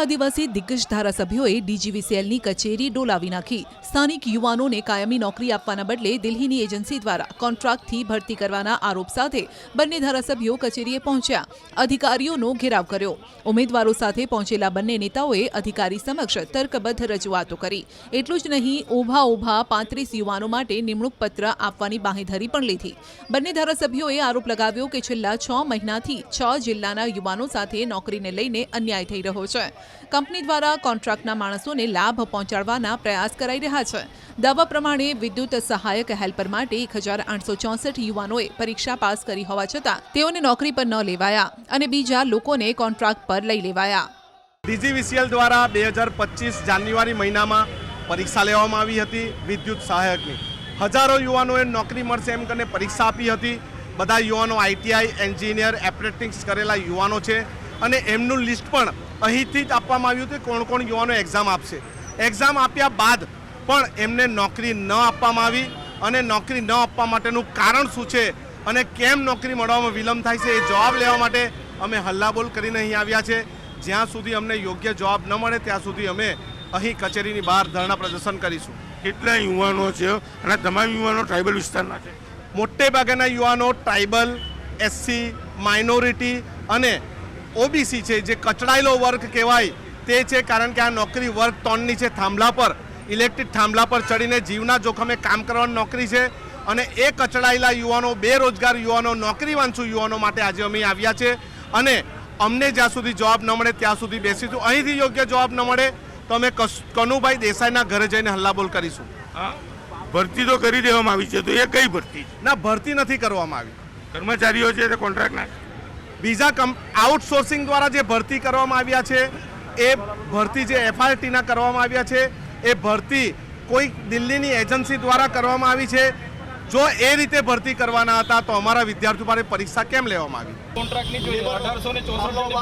આદિવાસી દિગ્ગજ ધારાસભ્યોએ ડીજીવીસીએલની કચેરી ડોલાવી નાખી। સ્થાનિક યુવાનોને કાયમી નોકરી આપવાના બદલે દિલ્હીની એજન્સી દ્વારા કોન્ટ્રાક્ટથી ભરતી કરવાના આરોપ સાથે બંને ધારાસભ્યો કચેરીએ પહોંચ્યા। અધિકારીઓનો ઘેરાવ કર્યો। ઉમેદવારો સાથે પહોંચેલા બંને નેતાઓએ અધિકારી સમક્ષ તર્કબદ્ધ રજૂઆતો કરી। એટલું જ નહીં, ઊભા 35 યુવાનો માટે નિમણૂક પત્ર આપવાની બાંહેધરી પણ લીધી। બંને ધારાસભ્યોએ આરોપ લગાવ્યો કે છેલ્લા 6 મહિનાથી 6 જિલ્લાના યુવાનો સાથે નોકરીને લઈને અન્યાય થઈ રહ્યો છે। કંપની દ્વારા કોન્ટ્રાક્ટના માણસોને લાભ પહોંચાડવાના પ્રયાસ કરાઈ રહ્યા છે। દાવા પ્રમાણે વિદ્યુત સહાયક હેલ્પર માટે 1864 યુવાનોએ પરીક્ષા પાસ કરી હોવા છતાં તેઓને નોકરી પર ન લેવાયા અને બીજા લોકોને કોન્ટ્રાક્ટ પર લઈ લેવાયા। ડીજીવીસીએલ દ્વારા 2025 જાન્યુઆરી મહિનામાં પરીક્ષા લેવામાં આવી હતી વિદ્યુત સહાયકની। હજારો યુવાનોએ નોકરી મળશે એમ કરીને પરીક્ષા આપી હતી। બધા યુવાનો આઈટીઆઈ એન્જિનિયર એપ્રેન્ટિસ કરેલા યુવાનો છે અને એમનું લિસ્ટ પણ અહીંથી જ આપવામાં આવ્યું હતું કોણ કોણ યુવાનો એક્ઝામ આપશે। એક્ઝામ આપ્યા બાદ પણ એમને નોકરી ન આપવામાં આવી અને નોકરી ન આપવા માટેનું કારણ શું છે અને કેમ નોકરી મળવામાં વિલંબ થાય છે એ જવાબ લેવા માટે અમે હલ્લાબોલ કરીને અહીં આવ્યા છે। જ્યાં સુધી અમને યોગ્ય જવાબ ન મળે ત્યાં સુધી અમે અહીં કચેરીની બહાર ધરણા પ્રદર્શન કરીશું। કેટલા યુવાનો છે અને તમામ યુવાનો ટ્રાઇબલ વિસ્તારના છે? મોટે ભાગના યુવાનો ટ્રાઇબલ, એસસી, માઇનોરિટી અને ઓબીસી છે, જે કચડાયેલો વર્ગ કહેવાય તે છે। કારણ કે આ નોકરી વર્ગ 3ની છે। થાંભલા પર ઇલેક્ટ્રિક થાંભલા પર ચડીને જીવના જોખમે કામ કરવાની નોકરી છે અને એ કચડાયેલા યુવાનો, બેરોજગાર યુવાનો, નોકરીવાંછુ યુવાનો માટે આજે અમે આવ્યા છે અને અમને જ્યાં સુધી જવાબ ન મળે ત્યાં સુધી બેસીશું। અહીંથી યોગ્ય જવાબ ન મળે તો અમે કનુભાઈ દેસાઈના ઘરે જઈને હલ્લાબોલ કરીશું। ભરતી તો કરી દેવામાં આવી છે, તો એ કઈ ભરતી? ના, ભરતી નથી કરવામાં આવી। કર્મચારીઓ છે તે કોન્ટ્રાક્ટના બીજા આઉટસોર્સિંગ દ્વારા જે ભરતી કરવામાં આવ્યા છે એ ભરતી જે એફઆરટીના કરવામાં આવ્યા છે એ ભરતી કોઈ દિલ્હીની એજન્સી દ્વારા કરવામાં આવી છે। જો એ રીતે ભરતી કરવાના હતા તો અમારા વિદ્યાર્થીઓ પાસે પરીક્ષા કેમ લેવામાં આવી?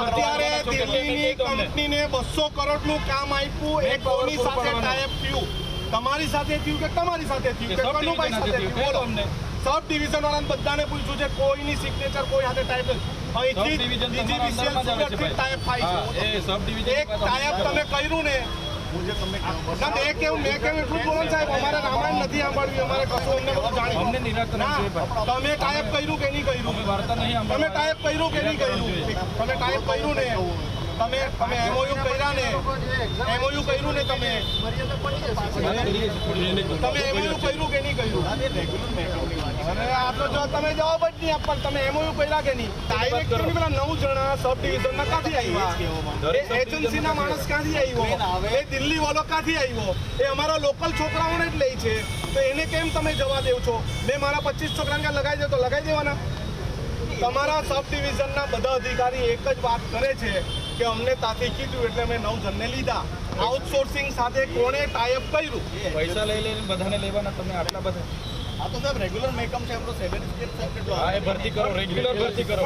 અત્યારે દિલ્હીની કંપનીને 200 કરોડનું કામ આપ્યું, એ કોની સાથે ટાઈપ થયું? તમારી સાથે થયું કે તમારી સાથે થયું કે કનુભાઈ સાથે થયું? બોલો અમને। સબ ડિવિઝન વાળાને બધાને પૂછ્યું છે, કોઈની સિગ્નેચર કોઈ સાથે ટાઈપ અહીંથી ડીજીવીસીએલ સુરતથી ટાઈપ થાય છે। એક ટાઈપ તમે કર્યું ને, મેં કેવું એટલું બોલો સાહેબ, અમારે રામાયણ નથી સાંભળવી, અમારે કશું અમને બધું જાણ્યું। તમે ટાઈપ કર્યું કે નહીં કર્યું? તમે ટાઈપ કર્યું કે નહીં કર્યું? તમે ટાઈપ કર્યું ને, તમે એમઓયુ કર્યા ને, એમઓયુ કર્યું ને, તમે એમઓયુ કર્યું કે નહીં કર્યું? અરે આટલો જો તમે જવાબ જ નહીં આપવા, તમે એમઓયુ કર્યા કે નહીં? ડાયરેક્ટ પેલા 9 જણા સબ ડિવિઝનના ક્યાંથી આવ્યા? એ એજન્સીના માણસ ક્યાંથી આવ્યો? એ દિલ્હી વાળો ક્યાંથી આવ્યો? એ અમારા લોકલ છોકરાઓને જ લે છે, તો એને કેમ તમે જવા દેવ છો? મેં મારા 25 છોકરાને ક્યાં લગાવી દે તો લગાવી દેવાના? તમારા સબ ડિવિઝનના બધા અધિકારી એક જ વાત કરે છે કે અમને ત્યાંથી કીધું એટલે અમે 9 જણને લીધા। આઉટસોર્સિંગ સાથે કોણે ટાઈપ કર્યું? પૈસા લઈ લઈને બધાને લેવાના તમે આટલા બધા? આ તો સાહેબ રેગ્યુલર મેકમ છે, આપણો સેલેરી સ્કેલ સેપરેટ હોય। હા, એ ભરતી કરો, રેગ્યુલર ભરતી કરો।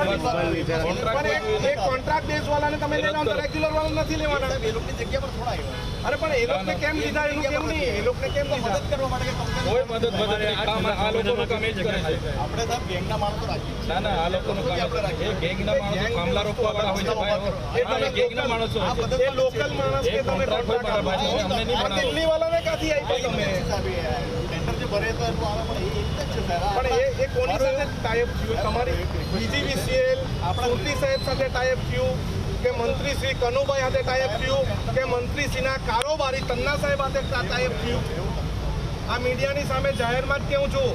એક કોન્ટ્રાક્ટ બેઝ વાળાને તમે લેવા તો રેગ્યુલર વાળા નથી લેવાના। એ લોકોની જગ્યા પર થોડા આવ્યા। અરે પણ એ લોકોને કેમ લીધા? એનું કેમ નહીં? એ લોકોને કેમ મદદ કરવા માટે કોઈ મદદ કામ આ લોકોનું કામ એ જ કરે છે। આપણે સાહેબ ગેંગના માણસો રાખીએ। ના ના, આ લોકોનું કામ એ ગેંગના માણસો કામલા રોકવા વાળા હોય છે ભાઈ। એ ગેંગના માણસો એ લોકલ માણસ કે તમે દિલ્હી વાળાને ક્યાંથી આપ્યા તમે? ટેન્ડર જે ભરે તો એનું આવે પણ એ કોની સાથે ટાઈપ થયું? તમારી ડીજીવીસીએલ સુરતી સાહેબ સાથે ટાઈપ થયું કે મંત્રી શ્રી કનુભાઈ સાથે ટાઈપ થયું કે મંત્રી શ્રીના કારોબારી તન્ના સાહેબ સાથે ટાઈપ થયું? આ મીડિયાની સામે જાહેરમાં જ કહું છું,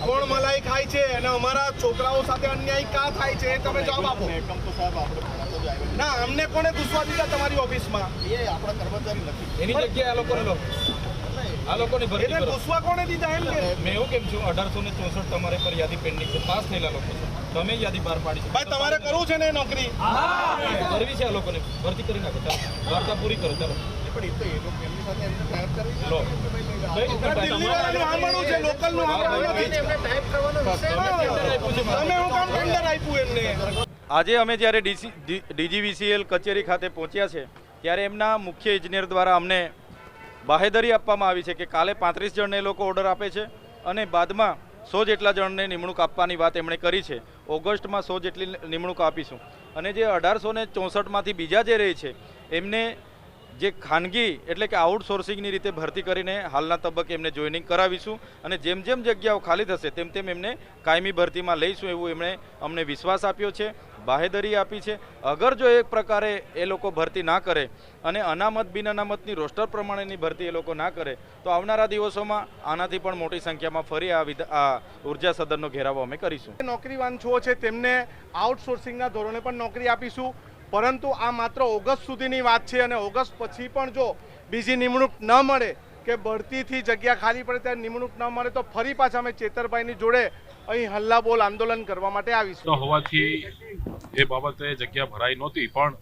કોણ મલાઈ ખાય છે અને અમારા છોકરાઓ સાથે અન્યાય ક્યાં થાય છે એ તમે જવાબ આપો। ના, અમને કોને ઘૂસવા દીધા તમારી ઓફિસમાં? એ આપણા કર્મચારી નથી, એની જગ્યાએ આ લોકોને લો, આ લોકોની ભરતી કરો। ઘૂસવા કોને દીધા એમ કે? મેં એવું કેમ છું 1864 તમારે પર યાદી પેન્ડિંગ છે, પાસ થયેલા લોકો છે, તમે યાદી બહાર પાડી છે। ભાઈ તમારે કરવું છે ને નોકરી? કરવી છે, આ લોકોને ભરતી કરી નાખો, ચાલો વાર્તા પૂરી કરો, ચાલો। પણ એ તો એ લોકો એમની સાથે એમને ટાઈપ કરવી લો, દિલ્હી વાળાનું સાંભળવું છે, લોકલનું સાંભળવું નથી। એમને ટાઈપ કરવાનો વિષય તમે હું કામ ટેન્ડર આપ્યું એમને? આજે અમે જ્યારે ડીજીવીસીએલ કચેરી ખાતે પહોંચ્યા છે ત્યારે એમના મુખ્ય ઇજનેર દ્વારા અમને બાહેધરી આપવામાં આવી છે કે કાલે 35 જણને એ લોકો ઓર્ડર આપે છે અને બાદમાં 100 જેટલા જણને નિમણૂક આપવાની વાત એમણે કરી છે। ઓગસ્ટમાં 100 જેટલી નિમણૂક આપીશું અને જે 1864માંથી બીજા જે રહે છે એમને જે ખાનગી એટલે કે આઉટસોર્સિંગની રીતે ભરતી કરીને હાલના તબક્કે એમને જોઈનિંગ કરાવીશું અને જેમ જેમ જગ્યાઓ ખાલી થશે તેમ તેમ એમને કાયમી ભરતીમાં લઈશું એવું એમણે અમને વિશ્વાસ આપ્યો છે, બાહેધરી આપી છે. અગર જો એક પ્રકારે એ લોકો ભરતી ના કરે અને અનામત બિન અનામતની રોસ્ટર પ્રમાણેની ભરતી એ લોકો ના કરે તો આવનારા દિવસોમાં આનાથી પણ મોટી સંખ્યામાં ફરી આ ઉર્જા સદનનો ઘેરાવો અમે કરીશું. નોકરીવાન છો છે તેમને આઉટસોર્સિંગના ધોરણે પણ નોકરી આપીશું, પરંતુ આ માત્ર ઓગસ્ટ સુધીની વાત છે અને ઓગસ્ટ પછી પણ જો બીજી નિમણૂક ન મળે કે ભરતીથી જગ્યા ખાલી પડે ત્યારે નિમણૂક ન મળે તો ફરી પાછા અમે ચેતરભાઈની જોડે અહીં હલ્લાબોલ આંદોલન કરવા માટે આવીશું. હોવાથી એ બાબતે જગ્યા ભરાઈ નહોતી, પણ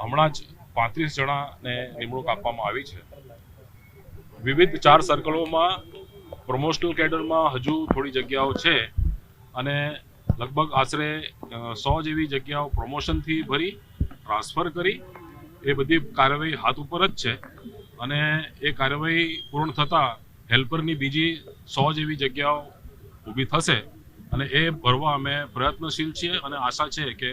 હમણાં જ 35 જણાને નિમણૂક આપવામાં આવી છે. વિવિધ 4 સર્કલોમાં પ્રમોશનલ કેડરમાં હજુ થોડી જગ્યાઓ છે અને લગભગ આશરે 100 જેવી જગ્યાઓ પ્રમોશનથી ભરી ટ્રાન્સફર કરી એ બધી કાર્યવાહી હાથ ઉપર જ છે અને એ કાર્યવાહી પૂર્ણ થતાં હેલ્પરની બીજી 100 જેવી જગ્યાઓ ઊભી થશે અને એ ભરવા અમે પ્રયત્નશીલ છીએ અને આશા છે કે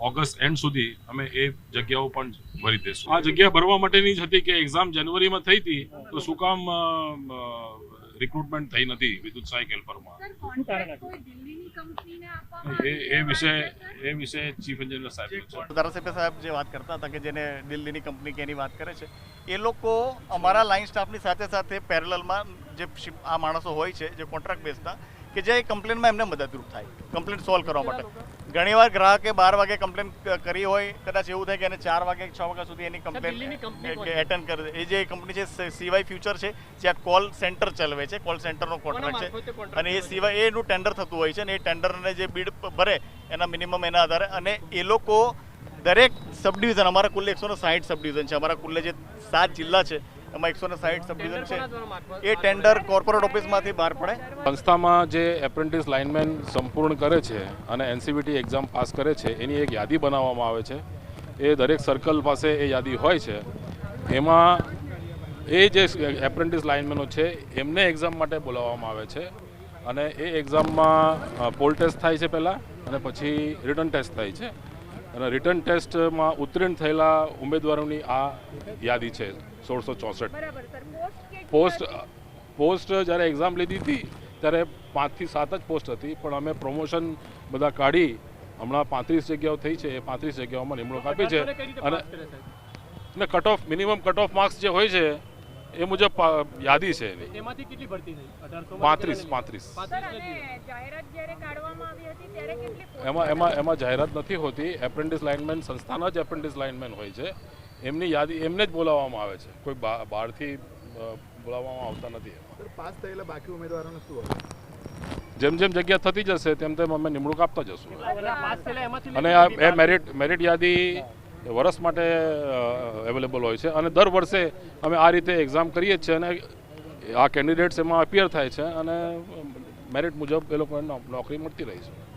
ઓગસ્ટ એન્ડ સુધી અમે એ જગ્યાઓ પણ ભરી દઈશું. આ જગ્યા ભરવા માટેની જ હતી કે એક્ઝામ જાન્યુઆરીમાં થઈ હતી તો શું કામ રિક્રુટમેન્ટ થઈ નથી વિદ્યુત સહાયક હેલ્પરમાં એ વિશે ચીફ એન્જિનિયર સાહેબ છે. ધારાસભ્ય સાહેબ જે વાત કરતા હતા કે જેને દિલ્હીની કંપની કે એની વાત કરે છે એ લોકો અમારા લાઇન સ્ટાફની સાથે સાથે પેરેલલમાં જે આ માણસો હોય છે જે કોન્ટ્રાક્ટ બેઝના કે જે કમ્પ્લેનમાં એમને મદદરૂપ થાય કમ્પ્લેન સોલ્વ કરવા માટે. ઘણીવાર ગ્રાહકે 12 વાગે કમ્પ્લેન કરી હોય, કદાચ એવું થાય કે એને 4 વાગે 6 વાગ્યા સુધી એની કમ્પ્લેન એટેન્ડ કરે. એ જે કંપની છે CY ફ્યુચર છે જ્યાં કોલ સેન્ટર ચલાવે છે, કોલ સેન્ટરનો કોન્ટ્રાક્ટ છે અને એ સિવાય એનું ટેન્ડર થતું હોય છે અને એ ટેન્ડરને જે બીડ ભરે એના મિનિમમ એના આધારે અને એ લોકો દરેક સબ ડિવિઝન અમારા કુલ 160 સબ ડિવિઝન છે, અમારા કુલ જે 7 જિલ્લા છે એમાં 160 સબ ડિવિઝન છે. એ ટેન્ડર કોર્પોરેટ ઓફિસમાંથી બહાર પડે. સંસ્થામાં જે એપ્રેન્ટિસ લાઇનમેન સંપૂર્ણ કરે છે અને NCVT એક્ઝામ પાસ કરે છે એની એક યાદી બનાવવામાં આવે છે. એ દરેક સર્કલ પાસે એ યાદી હોય છે. એમાં એ જે એપ્રેન્ટિસ લાઇનમેનો છે એમને એક્ઝામ માટે બોલાવવામાં આવે છે અને એ એક્ઝામમાં પોલ ટેસ્ટ થાય છે પહેલાં અને પછી રિટર્ન ટેસ્ટ થાય છે અને રિટર્ન ટેસ્ટમાં ઉત્તીર્ણ થયેલા ઉમેદવારોની આ યાદી છે 1664. પોસ્ટ જ્યારે એક્ઝામ લીધી હતી ત્યારે 5 થી 7 જ પોસ્ટ હતી, પણ અમે પ્રમોશન બધા કાઢી હમણાં 35 જગ્યાઓ થઈ છે. એ 35 જગ્યાઓમાં નિમણૂક આપી છે અને cut off minimum cut off marks જે હોય છે એ મુજબ યાદી છે એમાંથી કેટલી ભરતી થઈ? 35. એમાં જાહેરાત નથી હોતી. એપ્રેન્ટિસ લાઇનમેન સંસ્થાના જ એપ્રેન્ટિસ લાઇનમેન હોય છે, એમની યાદી એમને જ બોલાવવામાં આવે છે, કોઈ બહારથી બોલાવવામાં આવતા નથી. પાસ થયેલા બાકી ઉમેદવારોને શું હવે? જેમ જેમ જગ્યા થતી જશે તેમ તેમ અમે નિમણૂક આપતા જશું અને એ મેરિટ યાદી વર્ષ માટે અવેલેબલ હોય છે અને દર વર્ષે અમે આ રીતે એક્ઝામ કરીએ છીએ અને આ કેન્ડિડેટ્સ એમાં અપિયર થાય છે અને મેરિટ મુજબ એ લોકોને નોકરી મળતી રહી છે.